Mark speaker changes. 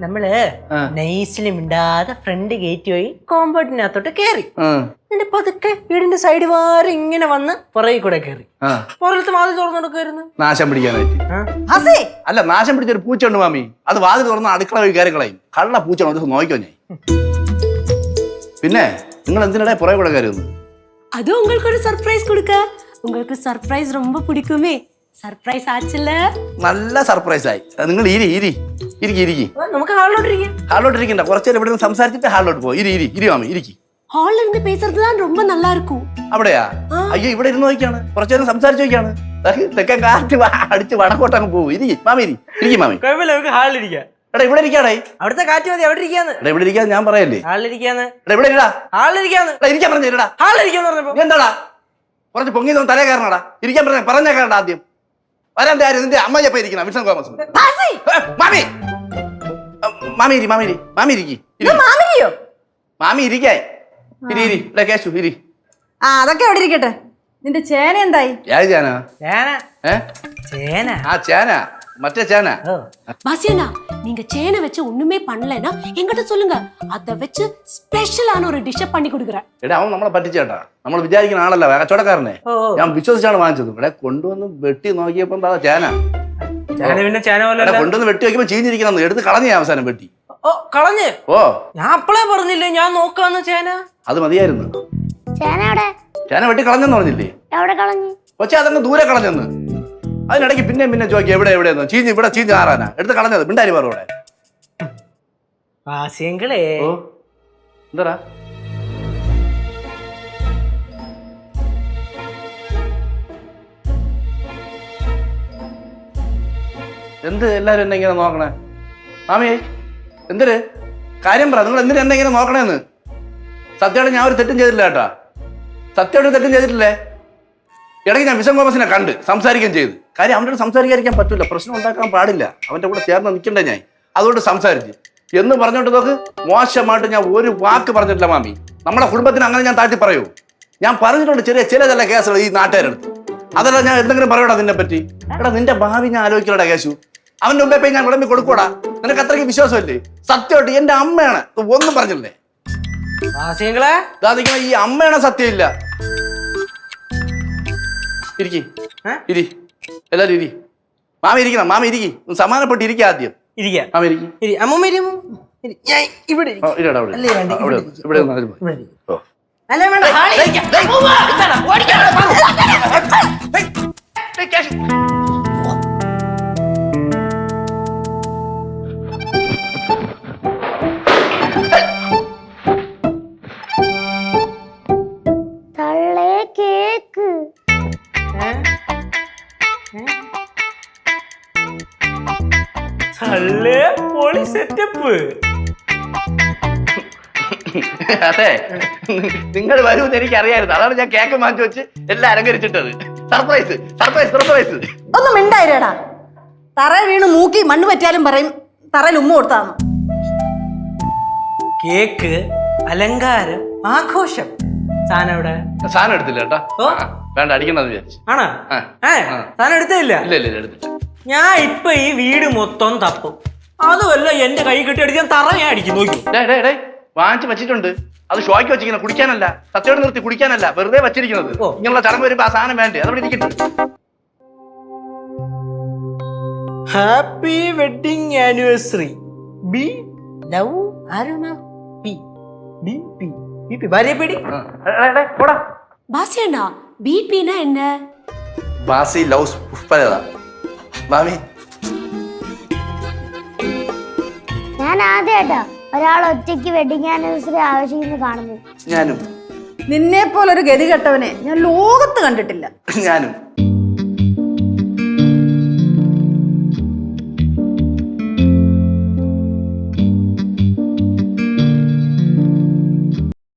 Speaker 1: നമ്മള് നൈസിലും മിണ്ടാതെ front gate വഴി കോമ്പൗണ്ടിനകത്തോട്ട് കേറി എന്നിട്ട് പതുക്കെ വീടിന്റെ സൈഡ് വാരം ഇങ്ങനെ വന്ന് പുറകെ കൂടെ കയറി പുറലത്ത് വാതിൽ തുറന്നെടുക്കായിരുന്നു
Speaker 2: നാശം പിടിക്കാനായിട്ട്. അല്ല, നാശം പിടിച്ചൊരു പൂച്ചുണ്ട് മാമി. അത് വാതിൽ തുറന്ന് അടുക്കള വഴി കയറി കളയും. കള്ള പൂച്ചാണ്, അത് നോക്കിക്കോ ഞാൻ. പിന്നെ നിങ്ങൾ എന്തിനാ പുറകെ കൂടെ കയറി?
Speaker 3: அது உங்களுக்கு ஒரு சர்ப்ரைஸ் கொடுக்க. உங்களுக்கு சர்ப்ரைஸ் ரொம்ப பிடிக்குமே. സർപ്രൈസ് ആച്ചല്ലേ?
Speaker 2: നല്ല സർപ്രൈസ് ആയി. നിങ്ങൾ ഇരിക്കി.
Speaker 1: നമുക്ക്
Speaker 2: ഹാളിലോട്ട് ഇരിക്കണ്ട, കുറച്ചു നേരം ഇവിടെ നിന്ന് സംസാരിച്ചിട്ട് ഹാളിലോട്ട് പോകും. ഇരി മാമി, ഇരിക്കി.
Speaker 3: ഹാളിൽ ഇരുന്ന് പേசுறது தான் ரொம்ப நல்லா இருக்கும்.
Speaker 2: അവിടെയാ? അയ്യോ, ഇവിടെ ഇരുന്ന് നോക്കിയാണ്, കുറച്ചു നേരം സംസാരിച്ചു നോക്കിയാണ്. തെക്കൻ കാറ്റ് അടിച്ച് വടക്കോട്ട് അങ്ങ് പോകും. മാമി ഇരിക്കി മാമി.
Speaker 1: നമുക്ക് ഹാളിലിരിക്കാം.
Speaker 2: എടാ ഇവിടെ ഇരിക്കാടേ,
Speaker 1: അവിടുത്തെ കാറ്റ് മതി. അവിടെ ഇരിക്കാന്ന്.
Speaker 2: ഇവിടെ ഇരിക്കാന്ന് ഞാൻ പറയല്ലേ.
Speaker 1: ഹാളിലിരിക്കാന്ന്.
Speaker 2: ഇവിടെ
Speaker 1: ഹാളിലിരിക്കാന്ന്.
Speaker 2: ഇരിക്കാൻ പറഞ്ഞാ
Speaker 1: ഹാളിലിരിക്കാന്ന് പറഞ്ഞപ്പോ
Speaker 2: എന്താടാ കുറച്ച് പൊങ്ങി തലേ കയറണടാ. ഇരിക്കാൻ പറഞ്ഞാ കയറണ്ട. ആദ്യം വരാൻ ആരും നിന്റെ അമ്മയപ്പ ഇരിക്കണം. Wilson Thomas. മാമി ഇരിക്കായി. കേശു ഇരി.
Speaker 4: അതൊക്കെ എവിടെ ഇരിക്കട്ടെ. നിന്റെ ചേന എന്തായി?
Speaker 2: ഏത് ചേന? ചേന മറ്റേ ചേന.
Speaker 3: பாசியண்ணா, நீங்க சேனை வச்சு ஒண்ணுமே பண்ணலனா என்கிட்ட சொல்லுங்க. அத வச்சு ஸ்பெஷலான ஒரு டிஷ் பண்ணி கொடுக்குறேன்.
Speaker 2: എടാ, അവൻ നമ്മളെ പറ്റിച്ചേട്ടാ. നമ്മൾ വിചാരിക്കുന്ന ആളല്ല, കച്ചവടക്കാരനെ. ഞാൻ വിശ്വസിച്ചാണ് വാങ്ങിച്ചത്. ഇവിടെ കൊണ്ടുവന്ന് വെട്ടി നോക്കിയപ്പോ എന്താ ചേന. കൊണ്ടുവന്ന് വെട്ടി നോക്കിയപ്പോ ചീഞ്ഞിരിക്കണം. എടുത്ത് കളഞ്ഞ അവസാനം വെട്ടി.
Speaker 1: കളഞ്ഞ്? ഞാൻ അപ്പളേ പറഞ്ഞില്ലേ ഞാൻ നോക്കാന്ന് ചേന.
Speaker 2: അത് മതിയായിരുന്നു. ചേന വെട്ടി കളഞ്ഞെന്ന് പറഞ്ഞില്ലേ? പക്ഷെ അതങ്ങ് ദൂരെ കളഞ്ഞെന്ന്. അതിനിടയ്ക്ക് പിന്നെ ചോദിക്കും എവിടെയെന്ന്. ഇവിടെ ചീഞ്ഞ് ആറാനാ എടുത്ത് കളഞ്ഞത്. മിണ്ടാരി പറൂടെ. എന്താ എന്ത് എല്ലാരും എന്നെ ഇങ്ങനെ നോക്കണേ? മാമിയെ എന്തൊരു കാര്യം പറ. നിങ്ങൾ എന്തിനാ എന്നെ ഇങ്ങനെ നോക്കണേന്ന്? സത്യമായിട്ട് ഞാൻ ഒരു തെറ്റും ചെയ്തിട്ടില്ല കേട്ടാ. സത്യമായിട്ട് തെറ്റും ചെയ്തിട്ടില്ലേ? ഇടയ്ക്ക് ഞാൻ വിൽസൺ തോമസിനെ കണ്ട് സംസാരിക്കുകയും ചെയ്തു. കാര്യം അവൻ്റെ കൂടെ സംസാരിക്കാതിരിക്കാൻ പറ്റില്ല, പ്രശ്നം ഉണ്ടാക്കാൻ പാടില്ല. അവൻ്റെ കൂടെ ചേർന്ന് നിൽക്കണ്ടേ ഞാൻ. അതുകൊണ്ട് സംസാരിച്ച് എന്ന് പറഞ്ഞോണ്ട് നോക്ക്. മോശമായിട്ട് ഞാൻ ഒരു വാക്ക് പറഞ്ഞിട്ടില്ല മാമി. നമ്മുടെ കുടുംബത്തിന് അങ്ങനെ ഞാൻ താഴ്ത്തി പറയൂ? ഞാൻ പറഞ്ഞിട്ടുണ്ട് ചില കേസുകൾ ഈ നാട്ടുകാരെടുത്ത്. അതല്ല ഞാൻ എന്തെങ്കിലും പറയടാ നിന്നെ പറ്റി. എടാ, നിന്റെ ഭാവി ഞാൻ ആലോചിക്കലടാ കേശു. അവന്റെ മുമ്പേ പോയി ഞാൻ വിളമ്പി കൊടുക്കൂടാ? നിനക്ക് അത്രയ്ക്ക് വിശ്വാസമല്ലേ? സത്യമായിട്ട് എന്റെ അമ്മയാണ്, ഒന്നും പറഞ്ഞില്ലേ? ഈ അമ്മയാണ് സത്യമില്ല. ഇരി എല്ലാരും ഇരി. മാമി ഇരിക്കണം. മാമി ഇരിക്കി, സമാനപ്പെട്ട് ഇരിക്കുക. ആദ്യം മാമി അതെ, നിങ്ങൾ വരുമെന്ന് എനിക്ക് അറിയായിരുന്നു. അതാണ് ഞാൻ കേക്ക് വാങ്ങിച്ചു വെച്ച് എല്ലാം അലങ്കരിച്ചിട്ടത്. Surprise surprise surprise.
Speaker 4: ഒന്നും മിണ്ടായിരടാ. തറ വീണ് മൂക്കി മണ്ണ് പറ്റിയാലും പറയും തറയിൽ ഉമ്മ കൊടുത്താന്ന്.
Speaker 1: കേക്ക്, അലങ്കാരം, ആഘോഷം.
Speaker 2: സാധനം എടുത്തില്ല കേട്ടാ. വേണ്ട, അടിക്കണ്ടെന്ന് വിചാരിച്ചു.
Speaker 1: ആണോ? സാധനം എടുത്തില്ല?
Speaker 2: ഇല്ല എടുത്തില്ല.
Speaker 1: ഞാൻ ഇപ്പൊ ഈ വീട് മൊത്തം തപ്പും. അതുമല്ല എന്റെ കൈ കെട്ടി അടിക്കാൻ തറ ഞാൻ അടിക്കും. നോക്കി
Speaker 2: വാങ്ങിച്ചു വെച്ചിട്ടുണ്ട്. അത് ഷോയ്ക്ക് വെച്ചിരിക്കുന്നത്, കുടിക്കാനല്ല. സത്യയോട് നിർത്തി കുടിക്കാനല്ല, വെറുതെ വെച്ചിരിക്കുന്നത്. ഇങ്ങനെയുള്ള ചടങ്ങ് വരുമ്പോ ആ സാധനം വേണ്ടേ? അതവിടെ ഇരിക്കട്ടെ.
Speaker 1: Happy wedding anniversary. B love Aruna P B P B P ഭാര്യപ്പേടി.
Speaker 3: பாசியண்ணா, பிபினா என்ன?
Speaker 2: ബാസി ലവ്സ് പുഷ്പലത. മാമി,
Speaker 5: ഞാൻ ആദ്യമായിട്ടാ ഒരാൾ ഒറ്റയ്ക്ക് വെഡിങ് ആനിവേഴ്സറി ആവശ്യിക്കുന്നു കാണുന്നു.
Speaker 2: ഞാനും.
Speaker 4: നിന്നെ പോലൊരു ഗതി കെട്ടവനെ ഞാൻ ലോകത്ത് കണ്ടിട്ടില്ല.
Speaker 2: ഞാനും.